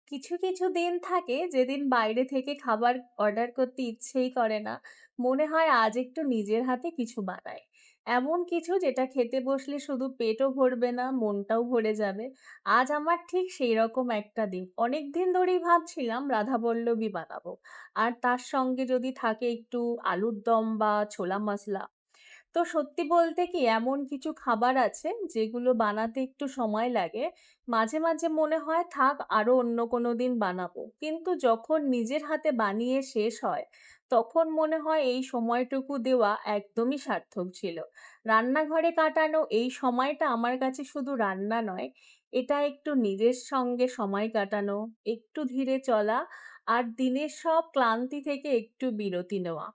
কিছু, কিছু দিন থাকে যেদিন বাইরে থেকে খাবার অর্ডার করতে ইচ্ছেই করে না। মনে হয় আজ একটু নিজের হাতে কিছু বানাই। এমন কিছু যেটা খেতে বসলে শুধু পেটও ভরবে না, মনটাও ভরে যাবে। আজ আমার ঠিক সেইরকম একটা দিন। অনেকদিন ধরেই ভাবছিলাম রাধাবল্লভী বানাবো। আর তার সঙ্গে যদি থাকে একটু আলুর দম বা ছোলা মসলা। তো সত্যি বলতে কি এমন কিছু খাবার আছে যেগুলো বানাতে একটু সময় লাগে। মাঝে, মাঝে মনে হয় থাক আরো অন্য কোনো দিন বানাবো। কিন্তু যখন নিজের হাতে বানিয়ে শেষ হয়, তখন মনে হয় এই সময়টুকু দেওয়া একদমই সার্থক ছিল। রান্নাঘরে কাটানো এই সময়টা আমার কাছে শুধু রান্না নয়, এটা একটু নিজের সঙ্গে সময় কাটানো, একটু ধীরে চলা আর দিনের সব ক্লান্তি থেকে একটু বিরতি নেওয়া।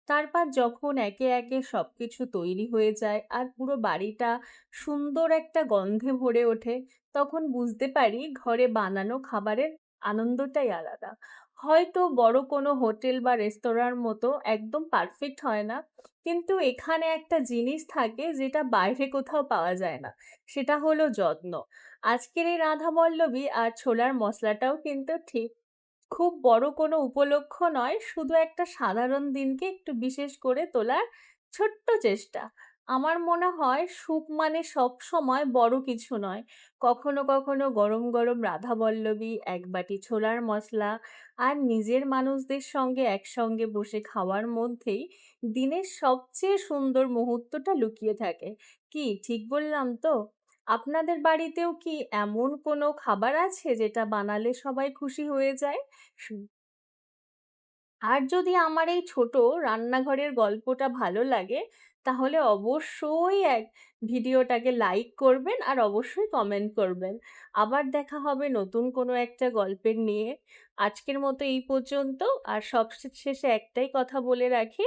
তারপর যখন একে একে সবকিছু তৈরি হয়ে যায় আর পুরো বাড়িটা সুন্দর একটা গন্ধে ভরে ওঠে, তখন বুঝতে পারি ঘরে বানানো খাবারের আনন্দটাই আলাদা। হয়তো বড় কোনো হোটেল বা রেস্তোরাঁর মতো একদম পারফেক্ট হয় না, কিন্তু এখানে একটা জিনিস থাকে যেটা বাইরে কোথাও পাওয়া যায় না। সেটা হলো যত্ন। আজকের এই রাধাবল্লভী আর ছোলার মসলাটাও কিন্তু ঠিক খুব বড় কোনো উপলক্ষ নয়, শুধু একটা সাধারণ দিনকে একটু বিশেষ করে তোলার ছোট্ট চেষ্টা। আমার মনে হয় সুখ মানে সবসময় বড় কিছু নয়। কখনো, কখনো গরম, গরম রাধাবল্লভী, এক বাটি ছোলার মসলা আর নিজের মানুষদের সঙ্গে একসঙ্গে বসে খাওয়ার মধ্যেই দিনের সবচেয়ে সুন্দর মুহূর্তটা লুকিয়ে থাকে। কি ঠিক বললাম তো? আপনাদের বাড়িতেও কি এমন কোনো খাবার আছে যেটা বানালে সবাই খুশি হয়ে যায়? সু আর যদি আমার এই ছোট রান্নাঘরের গল্পটা ভালো লাগে, তাহলে অবশ্যই ভিডিওটাকে লাইক করবেন আর অবশ্যই কমেন্ট করবেন। আবার দেখা হবে নতুন কোনো একটা গল্পের নিয়ে। আজকের মতো এই পর্যন্ত। আর শেষে একটাই কথা বলে রাখি,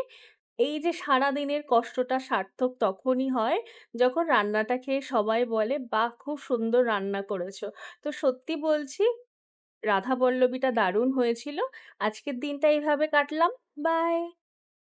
এই যে সারাদিনের কষ্টটা সার্থক তখনই হয়, যখন রান্নাটা খেয়ে সবাই বলে, "বাহ! খুব সুন্দর রান্না করেছো।" তো সত্যি বলছি রাধাবল্লভীটা দারুণ হয়েছিল। আজকের দিনটা এইভাবে কাটলাম। বাই।